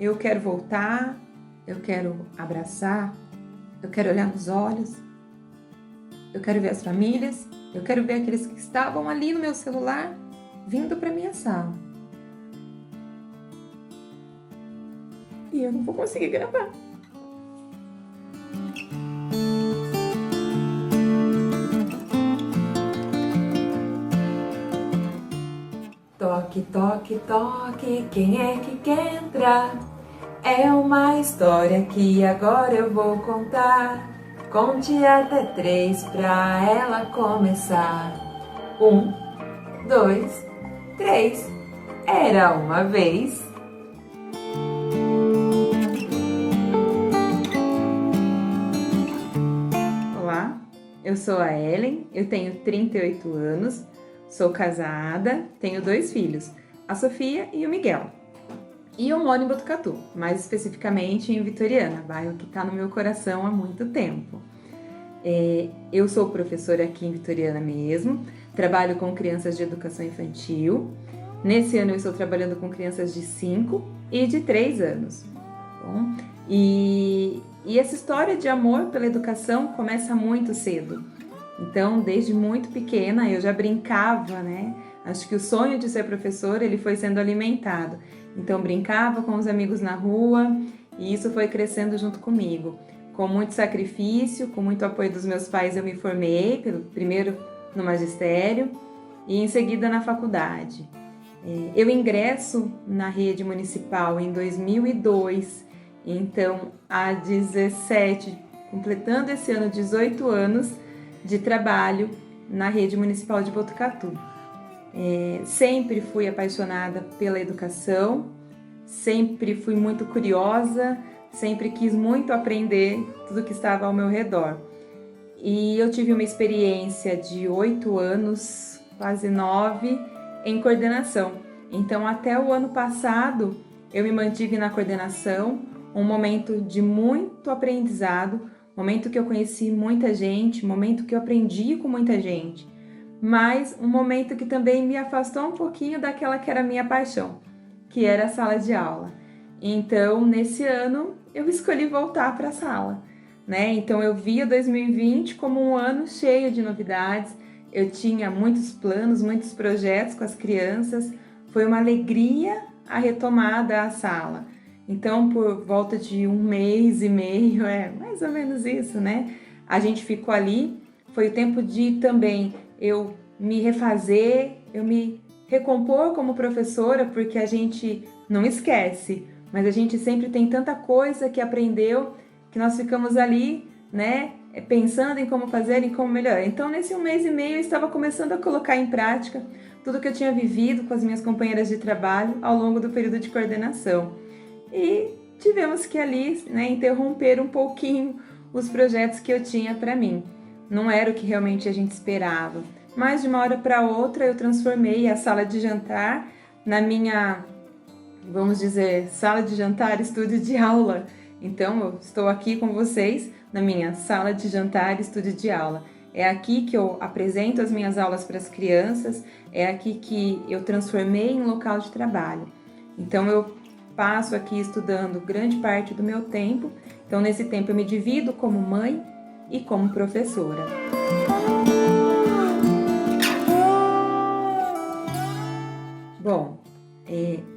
eu quero voltar, eu quero abraçar, eu quero olhar nos olhos, eu quero ver as famílias, eu quero ver aqueles que estavam ali no meu celular vindo para minha sala. E eu não vou conseguir gravar. Toque, toque, toque, quem é que quer entrar? É uma história que agora eu vou contar. Conte até 3 pra ela começar. 1, 2, 3. Era uma vez. Olá, eu sou a Ellen, eu tenho 38 anos, sou casada, tenho 2 filhos, a Sofia e o Miguel. E eu moro em Botucatu, mais especificamente em Vitoriana, bairro que está no meu coração há muito tempo. Eu sou professora aqui em Vitoriana mesmo, trabalho com crianças de educação infantil. Nesse ano eu estou trabalhando com crianças de 5 e de 3 anos. Bom, e essa história de amor pela educação começa muito cedo. Então, desde muito pequena eu já brincava, né? Acho que o sonho de ser professora ele foi sendo alimentado. Então, brincava com os amigos na rua e isso foi crescendo junto comigo. Com muito sacrifício, com muito apoio dos meus pais, eu me formei, primeiro no magistério e em seguida na faculdade. Eu ingresso na rede municipal em 2002, então há 17, completando esse ano 18 anos de trabalho na rede municipal de Botucatu. Sempre fui apaixonada pela educação, sempre fui muito curiosa, sempre quis muito aprender tudo que estava ao meu redor. E eu tive uma experiência de 8 anos, quase 9, em coordenação. Então, até o ano passado, eu me mantive na coordenação, um momento de muito aprendizado, momento que eu conheci muita gente, momento que eu aprendi com muita gente, mas um momento que também me afastou um pouquinho daquela que era a minha paixão, que era a sala de aula. Então, nesse ano, eu escolhi voltar para a sala, né? Então, eu via 2020 como um ano cheio de novidades, eu tinha muitos planos, muitos projetos com as crianças, foi uma alegria a retomada à sala. Então, por volta de 1 mês e meio, mais ou menos isso, né? A gente ficou ali, foi o tempo de também eu me refazer, eu me recompor como professora, porque a gente não esquece, mas a gente sempre tem tanta coisa que aprendeu, que nós ficamos ali, né, pensando em como fazer, em como melhorar. Então, nesse 1 mês e meio, eu estava começando a colocar em prática tudo que eu tinha vivido com as minhas companheiras de trabalho ao longo do período de coordenação. E tivemos que ali, né, interromper um pouquinho os projetos que eu tinha para mim. Não era o que realmente a gente esperava, mas de uma hora para outra eu transformei a sala de jantar na minha, vamos dizer, sala de jantar, estúdio de aula. Então eu estou aqui com vocês na minha sala de jantar, estúdio de aula. É aqui que eu apresento as minhas aulas para as crianças, é aqui que eu transformei em local de trabalho. Então eu passo aqui estudando grande parte do meu tempo. Então nesse tempo eu me divido como mãe e como professora. Bom,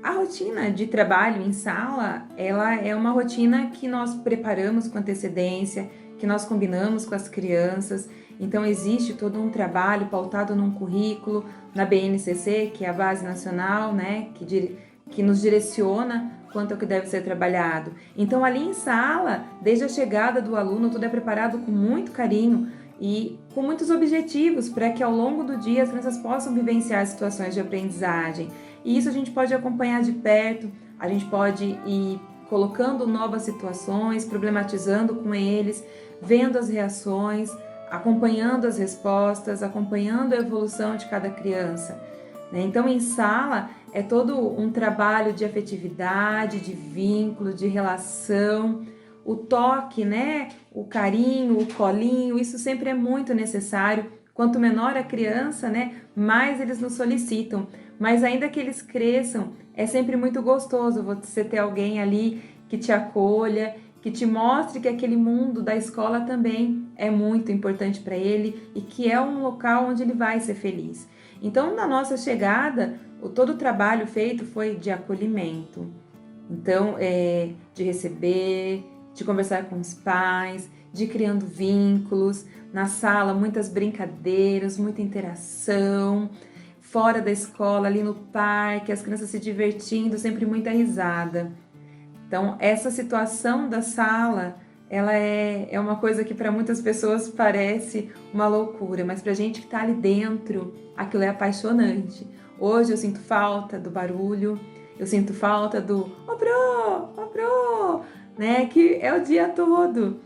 a rotina de trabalho em sala, ela é uma rotina que nós preparamos com antecedência, que nós combinamos com as crianças. Então existe todo um trabalho pautado num currículo, na BNCC, que é a Base Nacional, né, que nos direciona quanto ao que deve ser trabalhado. Então ali em sala, desde a chegada do aluno, tudo é preparado com muito carinho e com muitos objetivos para que ao longo do dia as crianças possam vivenciar situações de aprendizagem. E isso a gente pode acompanhar de perto, a gente pode ir colocando novas situações, problematizando com eles, vendo as reações, acompanhando as respostas, acompanhando a evolução de cada criança. Então, em sala, é todo um trabalho de afetividade, de vínculo, de relação, o toque, né? O carinho, o colinho, isso sempre é muito necessário. Quanto menor a criança, né? Mais eles nos solicitam. Mas ainda que eles cresçam é sempre muito gostoso você ter alguém ali que te acolha, que te mostre que aquele mundo da escola também é muito importante para ele e que é um local onde ele vai ser feliz. Então, na nossa chegada, todo o trabalho feito foi de acolhimento. Então, de receber, de conversar com os pais, de ir criando vínculos, na sala muitas brincadeiras, muita interação, fora da escola, ali no parque, as crianças se divertindo, sempre muita risada. Então, essa situação da sala, ela é uma coisa que para muitas pessoas parece uma loucura, mas para a gente que está ali dentro, aquilo é apaixonante. Hoje eu sinto falta do barulho, eu sinto falta do ô pro, né? Que é o dia todo.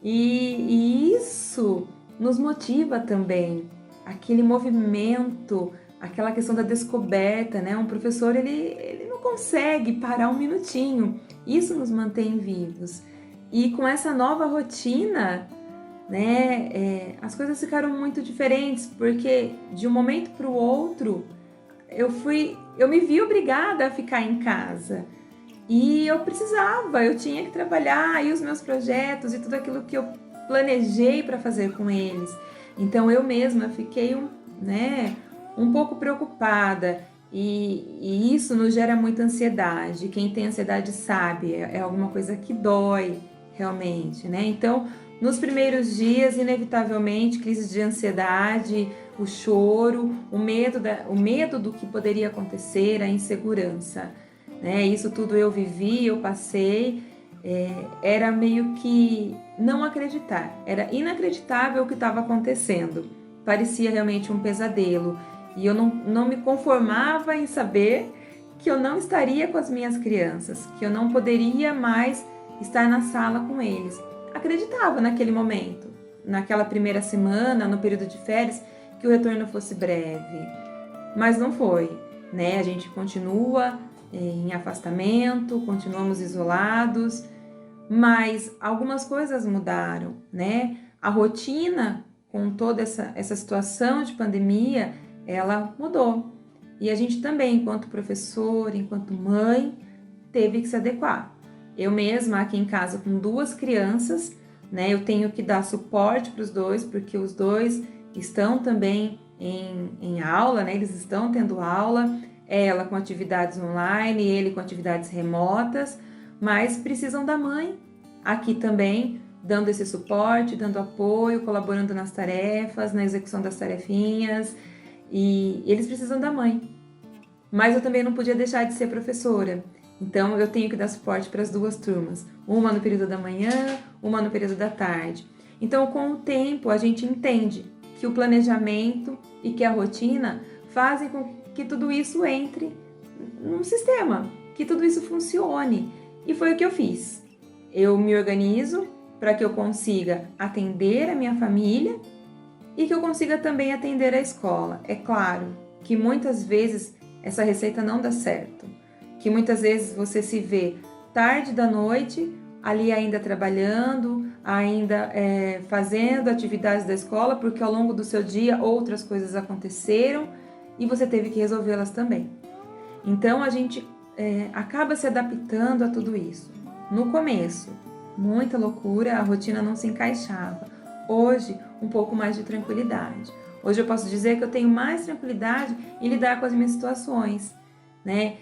E isso nos motiva também, aquele movimento, aquela questão da descoberta, né? Um professor, ele não consegue parar um minutinho. Isso nos mantém vivos. E com essa nova rotina, né? As coisas ficaram muito diferentes, porque de um momento para o outro, eu me vi obrigada a ficar em casa. E eu tinha que trabalhar, e os meus projetos e tudo aquilo que eu planejei para fazer com eles. Então eu mesma fiquei um pouco preocupada e isso nos gera muita ansiedade. Quem tem ansiedade sabe, é alguma coisa que dói realmente, né? Então, nos primeiros dias, inevitavelmente, crise de ansiedade, o choro, o medo do que poderia acontecer, a insegurança. Né? Isso tudo eu vivi, eu passei, era meio que não acreditar, era inacreditável o que estava acontecendo, parecia realmente um pesadelo e eu não me conformava em saber que eu não estaria com as minhas crianças, que eu não poderia mais estar na sala com eles. Acreditava naquele momento, naquela primeira semana, no período de férias, que o retorno fosse breve, mas não foi, né? A gente continua em afastamento, continuamos isolados, mas algumas coisas mudaram, né? A rotina com toda essa situação de pandemia, ela mudou. E a gente também, enquanto professor, enquanto mãe, teve que se adequar. Eu mesma, aqui em casa, com 2 crianças, né? Eu tenho que dar suporte para os dois, porque os dois estão também em aula, né? Eles estão tendo aula, ela com atividades online, ele com atividades remotas, mas precisam da mãe aqui também, dando esse suporte, dando apoio, colaborando nas tarefas, na execução das tarefinhas, e eles precisam da mãe. Mas eu também não podia deixar de ser professora, então eu tenho que dar suporte para as 2 turmas, uma no período da manhã, uma no período da tarde. Então, com o tempo, a gente entende que o planejamento e que a rotina fazem com que tudo isso entre num sistema, que tudo isso funcione. E foi o que eu fiz. Eu me organizo para que eu consiga atender a minha família e que eu consiga também atender a escola. É claro que muitas vezes essa receita não dá certo, que muitas vezes você se vê tarde da noite, ali ainda trabalhando, ainda fazendo atividades da escola, porque ao longo do seu dia outras coisas aconteceram e você teve que resolvê-las também. Então a gente acaba se adaptando a tudo isso. No começo, muita loucura, a rotina não se encaixava. Hoje, um pouco mais de tranquilidade. Hoje eu posso dizer que eu tenho mais tranquilidade em lidar com as minhas situações, né?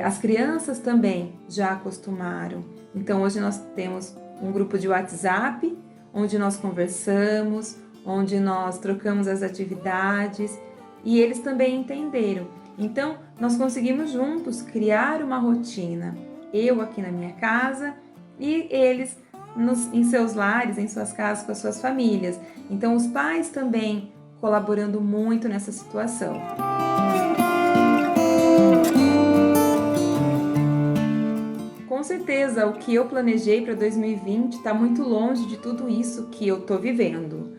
As crianças também já acostumaram. Então hoje nós temos um grupo de WhatsApp, onde nós conversamos, onde nós trocamos as atividades e eles também entenderam. Então nós conseguimos juntos criar uma rotina. Eu aqui na minha casa e eles em seus lares, em suas casas, com as suas famílias. Então os pais também colaborando muito nessa situação. Com certeza, o que eu planejei para 2020 está muito longe de tudo isso que eu estou vivendo.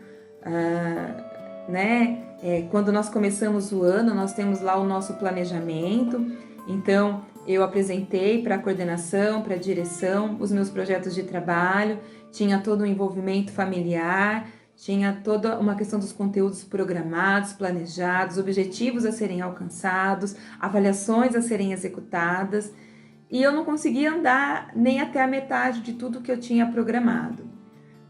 Quando nós começamos o ano, nós temos lá o nosso planejamento. Então, eu apresentei para a coordenação, para a direção, os meus projetos de trabalho. Tinha todo o envolvimento familiar, tinha toda uma questão dos conteúdos programados, planejados, objetivos a serem alcançados, avaliações a serem executadas, e eu não conseguia andar nem até a metade de tudo que eu tinha programado,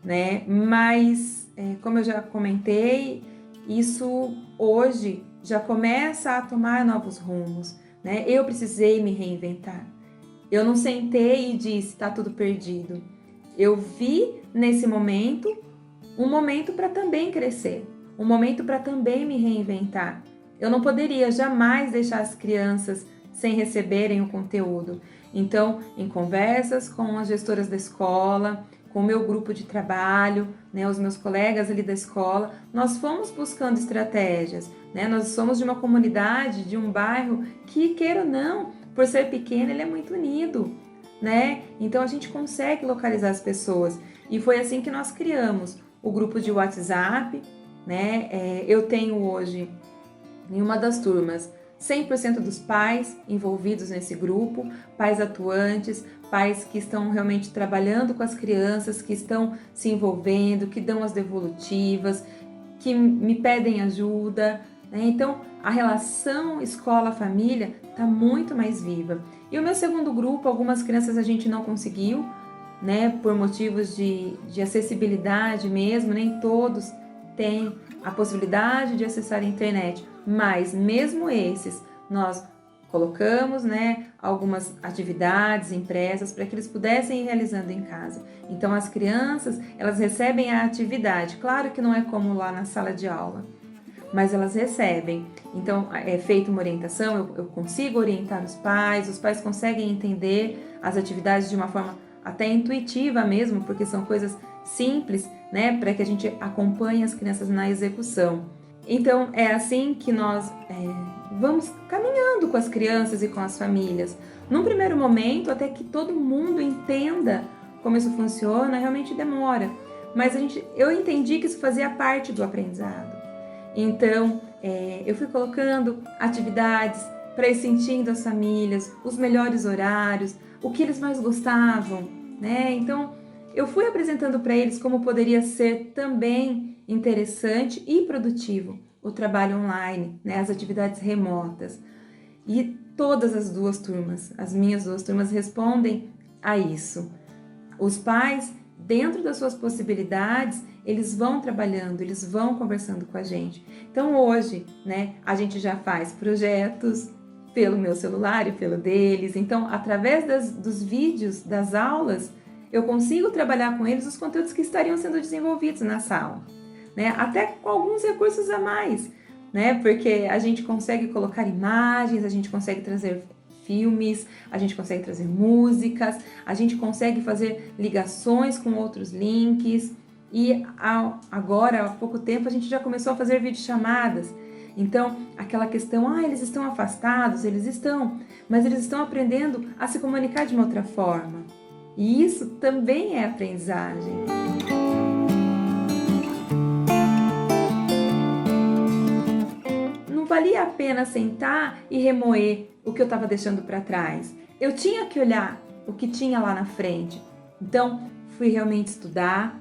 né? Mas, como eu já comentei, isso hoje já começa a tomar novos rumos, né? Eu precisei me reinventar. Eu não sentei e disse, está tudo perdido. Eu vi nesse momento um momento para também crescer, um momento para também me reinventar. Eu não poderia jamais deixar as crianças sem receberem o conteúdo. Então, em conversas com as gestoras da escola, com o meu grupo de trabalho, né, os meus colegas ali da escola, nós fomos buscando estratégias, né? Nós somos de uma comunidade, de um bairro que, queira ou não, por ser pequeno, ele é muito unido, né? Então a gente consegue localizar as pessoas. E foi assim que nós criamos o grupo de WhatsApp, né? Eu tenho hoje, em uma das turmas, 100% dos pais envolvidos nesse grupo, pais atuantes, pais que estão realmente trabalhando com as crianças, que estão se envolvendo, que dão as devolutivas, que me pedem ajuda, né? Então, a relação escola-família está muito mais viva. E o meu segundo grupo, algumas crianças a gente não conseguiu, né? Por motivos de acessibilidade mesmo, nem todos têm a possibilidade de acessar a internet, mas mesmo esses, nós colocamos, né, algumas atividades impressas para que eles pudessem ir realizando em casa. Então as crianças, elas recebem a atividade, claro que não é como lá na sala de aula, mas elas recebem. Então é feita uma orientação, eu consigo orientar os pais conseguem entender as atividades de uma forma até intuitiva mesmo, porque são coisas simples, né, para que a gente acompanhe as crianças na execução. Então, é assim que nós vamos caminhando com as crianças e com as famílias. Num primeiro momento, até que todo mundo entenda como isso funciona, realmente demora. Mas eu entendi que isso fazia parte do aprendizado. Então, eu fui colocando atividades para ir sentindo as famílias, os melhores horários, o que eles mais gostavam, né? Então, eu fui apresentando para eles como poderia ser também interessante e produtivo o trabalho online, né? As atividades remotas. E todas as minhas duas turmas respondem a isso. Os pais, dentro das suas possibilidades, eles vão trabalhando, eles vão conversando com a gente. Então hoje, né, a gente já faz projetos pelo meu celular e pelo deles. Então, através dos vídeos, das aulas, eu consigo trabalhar com eles os conteúdos que estariam sendo desenvolvidos na sala, né? Até com alguns recursos a mais, né? Porque a gente consegue colocar imagens, a gente consegue trazer filmes, a gente consegue trazer músicas, a gente consegue fazer ligações com outros links e agora, há pouco tempo, a gente já começou a fazer videochamadas. Então, aquela questão, eles estão afastados, eles estão, mas eles estão aprendendo a se comunicar de uma outra forma. E isso também é aprendizagem. Não valia a pena sentar e remoer o que eu estava deixando para trás. Eu tinha que olhar o que tinha lá na frente. Então, fui realmente estudar,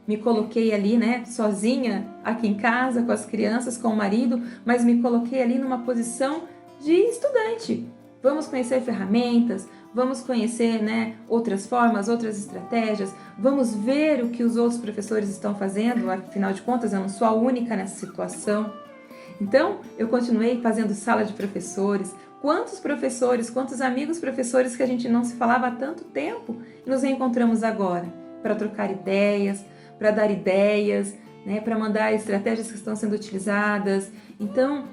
me coloquei ali, né, sozinha aqui em casa com as crianças, com o marido, mas me coloquei ali numa posição de estudante. Vamos conhecer ferramentas, vamos conhecer, né, outras formas, outras estratégias, vamos ver o que os outros professores estão fazendo, afinal de contas eu não sou a única nessa situação. Então, eu continuei fazendo sala de professores. Quantos professores, quantos amigos professores que a gente não se falava há tanto tempo e nos reencontramos agora para trocar ideias, para dar ideias, né, para mandar estratégias que estão sendo utilizadas. Então,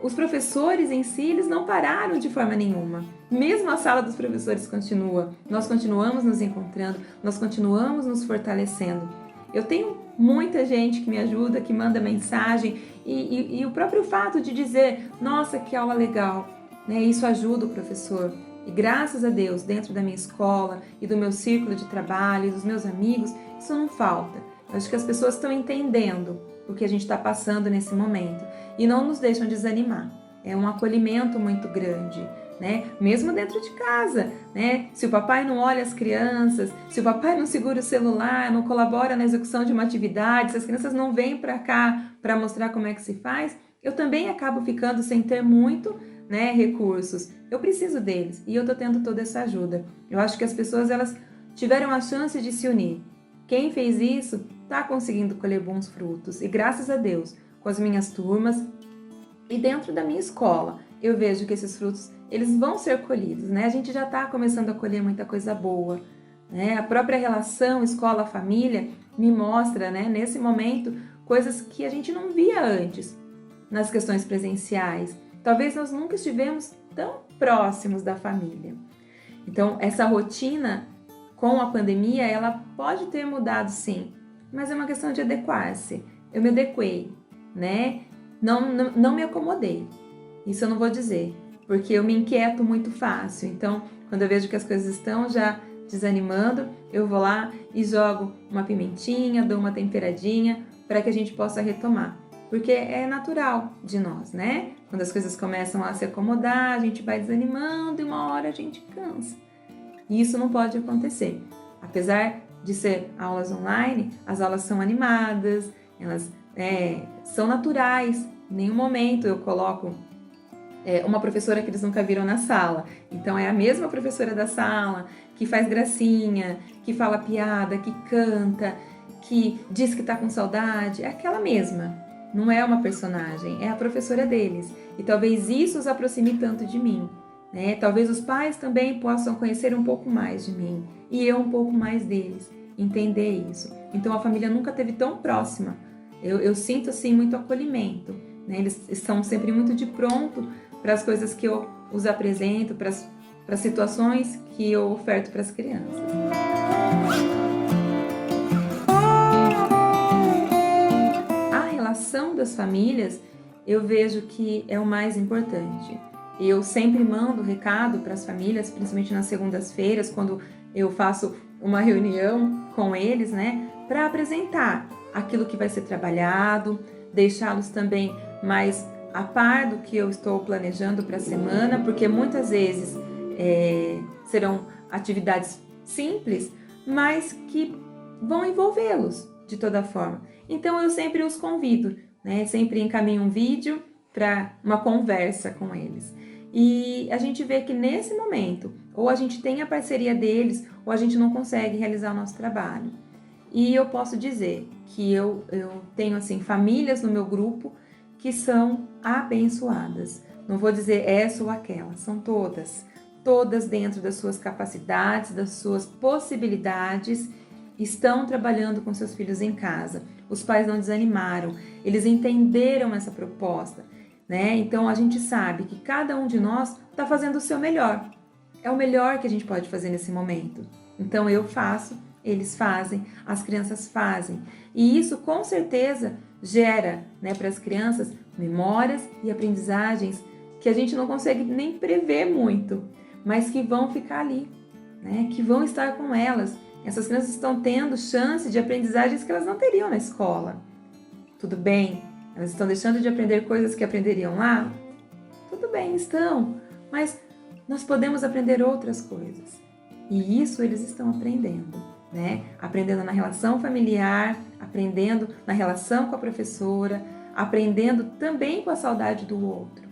os professores em si, eles não pararam de forma nenhuma. Mesmo a sala dos professores continua. Nós continuamos nos encontrando, nós continuamos nos fortalecendo. Eu tenho muita gente que me ajuda, que manda mensagem e o próprio fato de dizer, nossa, que aula legal, né? Isso ajuda o professor. E graças a Deus, dentro da minha escola e do meu círculo de trabalho e dos meus amigos, isso não falta. Eu acho que as pessoas estão entendendo o que a gente está passando nesse momento e não nos deixam desanimar. É um acolhimento muito grande, né? Mesmo dentro de casa, né? Se o papai não olha as crianças, se o papai não segura o celular, não colabora na execução de uma atividade, se as crianças não vêm para cá para mostrar como é que se faz, eu também acabo ficando sem ter muito, né, recursos. Eu preciso deles e eu tô tendo toda essa ajuda. Eu acho que as pessoas, elas tiveram a chance de se unir. Quem fez isso está conseguindo colher bons frutos e graças a Deus, com as minhas turmas e dentro da minha escola, eu vejo que esses frutos, eles vão ser colhidos, né? A gente já está começando a colher muita coisa boa, né? A própria relação escola-família me mostra, né, nesse momento, coisas que a gente não via antes nas questões presenciais. Talvez nós nunca estivemos tão próximos da família. Então, essa rotina com a pandemia, ela pode ter mudado sim, mas é uma questão de adequar-se. Eu me adequei, né? Não me acomodei. Isso eu não vou dizer, porque eu me inquieto muito fácil. Então, quando eu vejo que as coisas estão já desanimando, eu vou lá e jogo uma pimentinha, dou uma temperadinha para que a gente possa retomar. Porque é natural de nós, né? Quando as coisas começam a se acomodar, a gente vai desanimando e uma hora a gente cansa. E isso não pode acontecer. Apesar de ser aulas online, as aulas são animadas, elas são naturais. Em nenhum momento eu coloco uma professora que eles nunca viram na sala. Então é a mesma professora da sala, que faz gracinha, que fala piada, que canta, que diz que tá com saudade. É aquela mesma. Não é uma personagem, é a professora deles. E talvez isso os aproxime tanto de mim. Né? Talvez os pais também possam conhecer um pouco mais de mim e eu um pouco mais deles, entender isso. Então a família nunca esteve tão próxima. Eu sinto assim muito acolhimento, né? Eles estão sempre muito de pronto para as coisas que eu os apresento, para as situações que eu oferto para as crianças. A relação das famílias, eu vejo que é o mais importante. Eu sempre mando recado para as famílias, principalmente nas segundas-feiras, quando eu faço uma reunião com eles, né, para apresentar aquilo que vai ser trabalhado, deixá-los também mais a par do que eu estou planejando para a semana, porque muitas vezes serão atividades simples, mas que vão envolvê-los de toda forma. Então eu sempre os convido, né, sempre encaminho um vídeo para uma conversa com eles. E a gente vê que nesse momento, ou a gente tem a parceria deles, ou a gente não consegue realizar o nosso trabalho. E eu posso dizer que eu tenho assim famílias no meu grupo que são abençoadas. Não vou dizer essa ou aquela, são todas dentro das suas capacidades, das suas possibilidades, estão trabalhando com seus filhos em casa. Os pais não desanimaram, eles entenderam essa proposta. Né? Então a gente sabe que cada um de nós está fazendo o seu melhor. É o melhor que a gente pode fazer nesse momento. Então eu faço, eles fazem, as crianças fazem. E isso com certeza gera, né, para as crianças memórias e aprendizagens que a gente não consegue nem prever muito, mas que vão ficar ali, né, que vão estar com elas. Essas crianças estão tendo chance de aprendizagens que elas não teriam na escola. Tudo bem? Elas estão deixando de aprender coisas que aprenderiam lá? Tudo bem, estão. Mas nós podemos aprender outras coisas. E isso eles estão aprendendo, né? Aprendendo na relação familiar, aprendendo na relação com a professora, aprendendo também com a saudade do outro.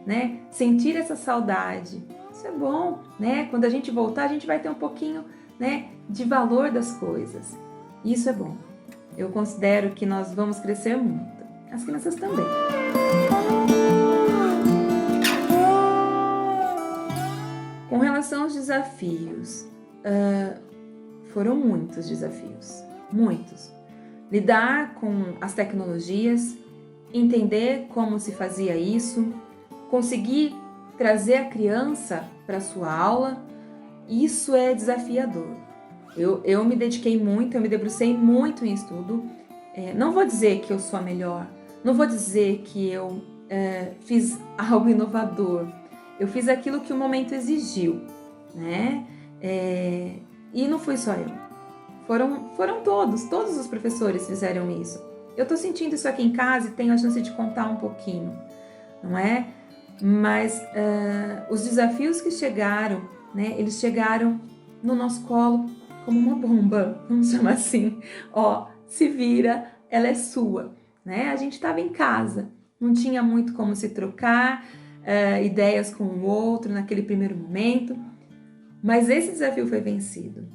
Né? Sentir essa saudade. Isso é bom, né? Quando a gente voltar, a gente vai ter um pouquinho, né, de valor das coisas. Isso é bom. Eu considero que nós vamos crescer muito. As crianças também. Com relação aos desafios, foram muitos desafios. Muitos. Lidar com as tecnologias, entender como se fazia isso, conseguir trazer a criança para a sua aula, isso é desafiador. Eu me dediquei muito, eu me debrucei muito em estudo. Não vou dizer que eu sou a melhor, não vou dizer que eu fiz algo inovador. Eu fiz aquilo que o momento exigiu, né? E não fui só eu. Foram todos os professores fizeram isso. Eu estou sentindo isso aqui em casa e tenho a chance de contar um pouquinho, não é? Mas os desafios que chegaram, né, eles chegaram no nosso colo como uma bomba, vamos chamar assim. Ó, se vira, ela é sua, né? A gente estava em casa, não tinha muito como se trocar ideias com o outro naquele primeiro momento, mas esse desafio foi vencido.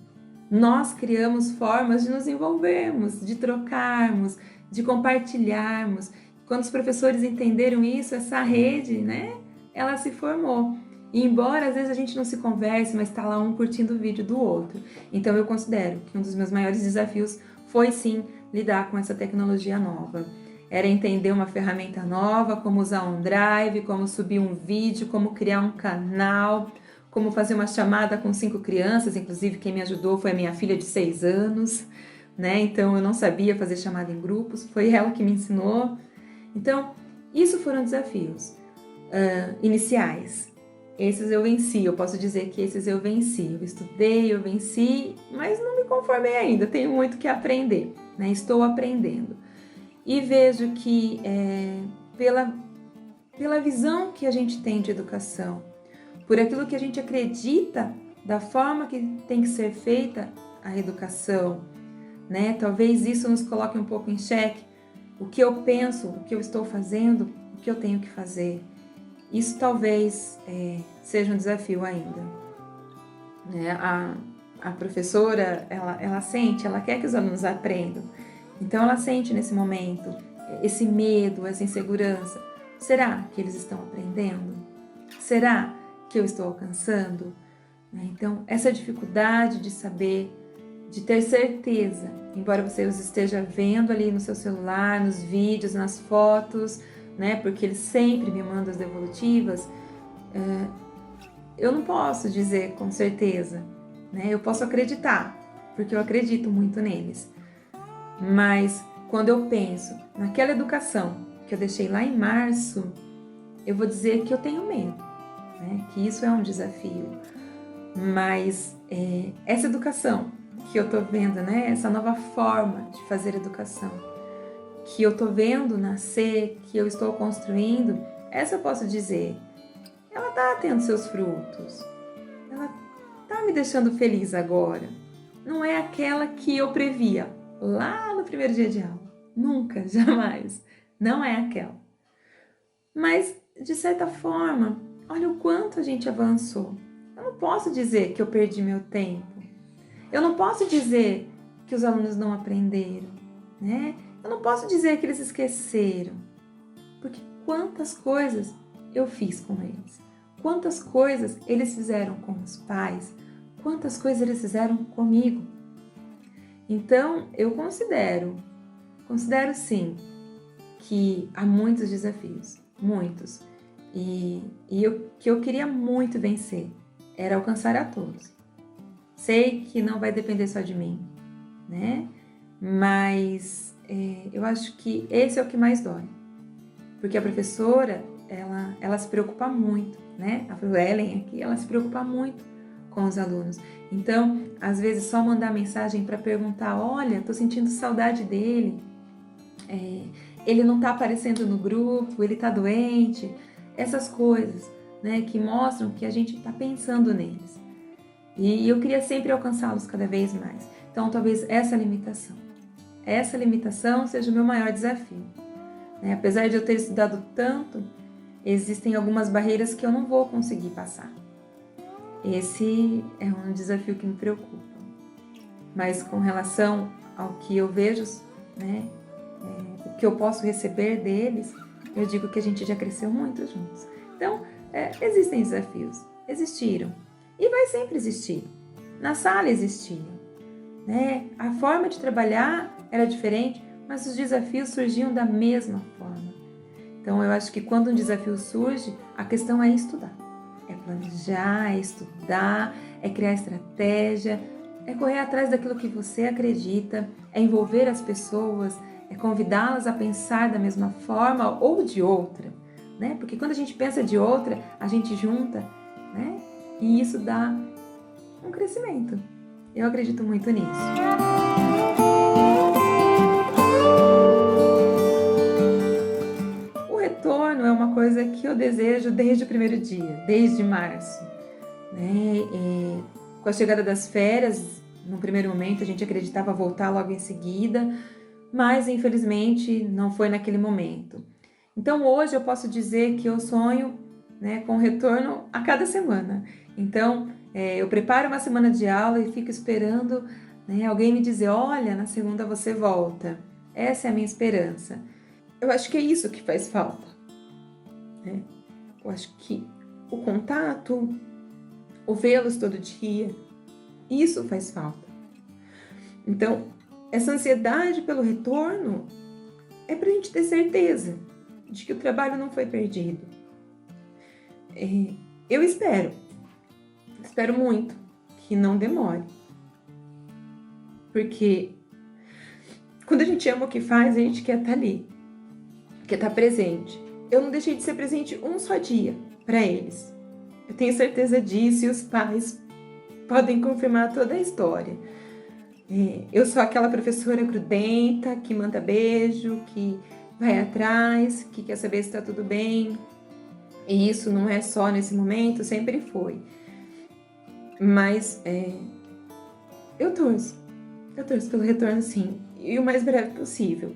Nós criamos formas de nos envolvermos, de trocarmos, de compartilharmos. Quando os professores entenderam isso, essa rede, né, ela se formou. E embora às vezes a gente não se converse, mas está lá um curtindo o vídeo do outro. Então eu considero que um dos meus maiores desafios foi sim lidar com essa tecnologia nova. Era entender uma ferramenta nova, como usar um drive, como subir um vídeo, como criar um canal, como fazer uma chamada com 5 crianças, inclusive quem me ajudou foi a minha filha de 6 anos, né? Então eu não sabia fazer chamada em grupos, foi ela que me ensinou. Então, isso foram desafios iniciais. Esses eu venci, eu posso dizer que esses eu venci. Eu estudei, eu venci, mas não me conformei ainda, tenho muito que aprender, né? Estou aprendendo. E vejo que pela visão que a gente tem de educação, por aquilo que a gente acredita da forma que tem que ser feita a educação, né? Talvez isso nos coloque um pouco em xeque. O que eu penso, o que eu estou fazendo, o que eu tenho que fazer. Isso talvez seja um desafio ainda. Né? A professora, ela sente, ela quer que os alunos aprendam. Então ela sente nesse momento esse medo, essa insegurança. Será que eles estão aprendendo? Será que eu estou alcançando? Então, essa dificuldade de saber, de ter certeza, embora você os esteja vendo ali no seu celular, nos vídeos, nas fotos, né? Porque eles sempre me mandam as devolutivas, eu não posso dizer com certeza, né? Eu posso acreditar, porque eu acredito muito neles. Mas quando eu penso naquela educação que eu deixei lá em março, eu vou dizer que eu tenho medo, né? Que isso é um desafio. Mas essa educação que eu tô vendo, né? Essa nova forma de fazer educação, que eu tô vendo nascer, que eu estou construindo, essa eu posso dizer, ela tá tendo seus frutos. Ela tá me deixando feliz agora. Não é aquela que eu previa lá no primeiro dia de aula. Nunca, jamais. Não é aquela. Mas, de certa forma, olha o quanto a gente avançou. Eu não posso dizer que eu perdi meu tempo. Eu não posso dizer que os alunos não aprenderam, né? Eu não posso dizer que eles esqueceram. Porque quantas coisas eu fiz com eles. Quantas coisas eles fizeram com os pais. Quantas coisas eles fizeram comigo. Então, eu considero sim, que há muitos desafios, muitos. E que eu queria muito vencer era alcançar a todos. Sei que não vai depender só de mim, né? Mas eu acho que esse é o que mais dói. Porque a professora, ela se preocupa muito, né? A Ellen aqui, ela se preocupa muito com os alunos. Então, às vezes, só mandar mensagem para perguntar, olha, tô sentindo saudade dele, ele não tá aparecendo no grupo, ele tá doente, essas coisas, né, que mostram que a gente tá pensando neles. E eu queria sempre alcançá-los cada vez mais. Então, talvez essa limitação seja o meu maior desafio. Né? Apesar de eu ter estudado tanto, existem algumas barreiras que eu não vou conseguir passar. Esse é um desafio que me preocupa. Mas com relação ao que eu vejo, né, o que eu posso receber deles, eu digo que a gente já cresceu muito juntos. Então, existem desafios, existiram. E vai sempre existir. Na sala existiam. Né? A forma de trabalhar era diferente, mas os desafios surgiam da mesma forma. Então, eu acho que quando um desafio surge, a questão é estudar. É planejar, é estudar, é criar estratégia, é correr atrás daquilo que você acredita, é envolver as pessoas, é convidá-las a pensar da mesma forma ou de outra, né? Porque quando a gente pensa de outra, a gente junta, né? E isso dá um crescimento. Eu acredito muito nisso. O retorno é uma coisa que teu desejo desde o primeiro dia, desde março, né? Com a chegada das férias, no primeiro momento a gente acreditava voltar logo em seguida, mas infelizmente não foi naquele momento. Então hoje eu posso dizer que eu sonho, né, com retorno a cada semana. Então eu preparo uma semana de aula e fico esperando, né, alguém me dizer, olha, na segunda você volta. Essa é a minha esperança. Eu acho que é isso que faz falta, né? Eu acho que o contato, o vê-los todo dia, isso faz falta. Então, essa ansiedade pelo retorno é para a gente ter certeza de que o trabalho não foi perdido. Eu espero muito que não demore. Porque quando a gente ama o que faz, a gente quer estar ali, quer estar presente. Eu não deixei de ser presente um só dia para eles. Eu tenho certeza disso e os pais podem confirmar toda a história. Eu sou aquela professora grudenta, que manda beijo, que vai atrás, que quer saber se está tudo bem. E isso não é só nesse momento, sempre foi. Mas eu torço pelo retorno, sim, e o mais breve possível.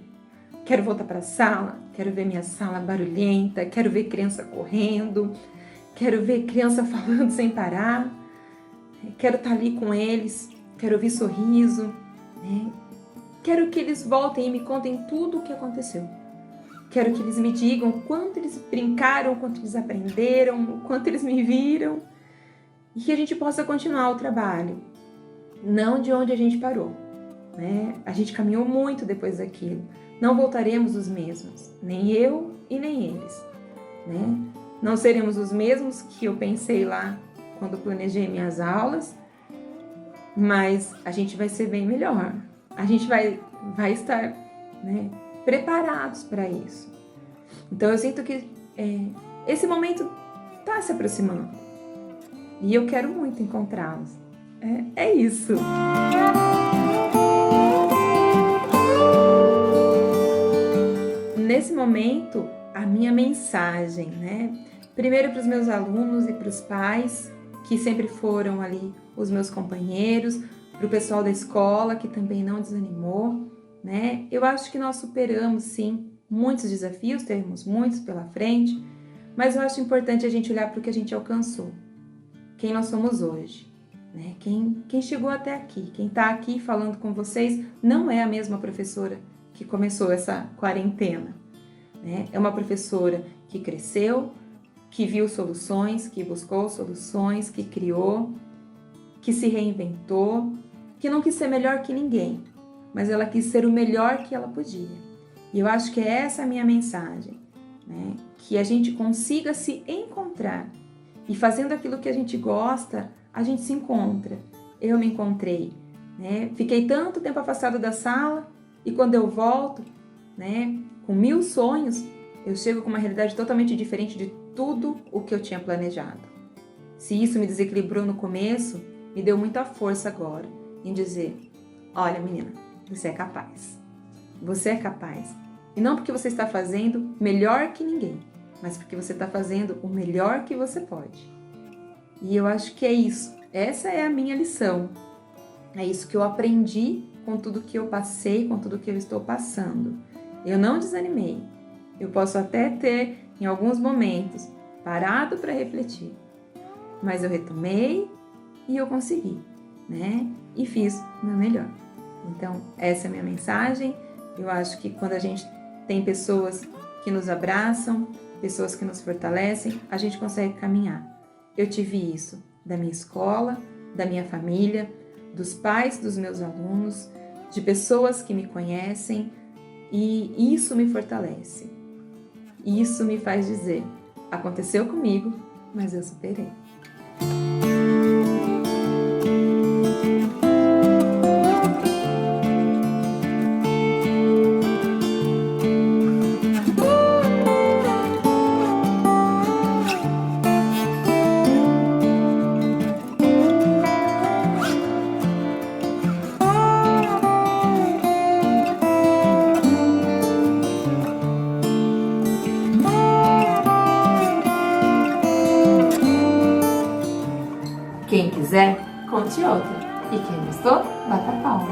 Quero voltar para a sala, quero ver minha sala barulhenta, quero ver criança correndo, quero ver criança falando sem parar, quero estar ali com eles, quero ouvir sorriso, né? Quero que eles voltem e me contem tudo o que aconteceu. Quero que eles me digam o quanto eles brincaram, o quanto eles aprenderam, o quanto eles me viram, e que a gente possa continuar o trabalho, não de onde a gente parou, né? A gente caminhou muito depois daquilo. Não voltaremos os mesmos, nem eu e nem eles, né? Não seremos os mesmos que eu pensei lá quando planejei minhas aulas, mas a gente vai ser bem melhor. A gente vai estar, né, preparados para isso. Então eu sinto que esse momento está se aproximando e eu quero muito encontrá-los. É isso. Nesse momento, a minha mensagem, né? Primeiro para os meus alunos e para os pais, que sempre foram ali os meus companheiros, para o pessoal da escola, que também não desanimou, né? Eu acho que nós superamos, sim, muitos desafios, temos muitos pela frente, mas eu acho importante a gente olhar para o que a gente alcançou, quem nós somos hoje, né? Quem chegou até aqui, quem está aqui falando com vocês, não é a mesma professora que começou essa quarentena, né? É uma professora que cresceu, que viu soluções, que buscou soluções, que criou, que se reinventou, que não quis ser melhor que ninguém, mas ela quis ser o melhor que ela podia. E eu acho que é essa a minha mensagem, né? Que a gente consiga se encontrar e fazendo aquilo que a gente gosta, a gente se encontra. Eu me encontrei, né? Fiquei tanto tempo afastado da sala e quando eu volto, né, com 1000 sonhos, eu chego com uma realidade totalmente diferente de tudo o que eu tinha planejado. Se isso me desequilibrou no começo, me deu muita força agora em dizer, olha menina, você é capaz. Você é capaz. E não porque você está fazendo melhor que ninguém, mas porque você está fazendo o melhor que você pode. E eu acho que é isso. Essa é a minha lição. É isso que eu aprendi com tudo que eu passei, com tudo que eu estou passando. Eu não desanimei. Eu posso até ter, em alguns momentos, parado para refletir. Mas eu retomei e eu consegui, né? E fiz o meu melhor. Então, essa é a minha mensagem. Eu acho que quando a gente tem pessoas que nos abraçam, pessoas que nos fortalecem, a gente consegue caminhar. Eu tive isso da minha escola, da minha família, dos pais dos meus alunos, de pessoas que me conhecem, e isso me fortalece. Isso me faz dizer, aconteceu comigo, mas eu superei. conte outra. E quem gostou, bata palma.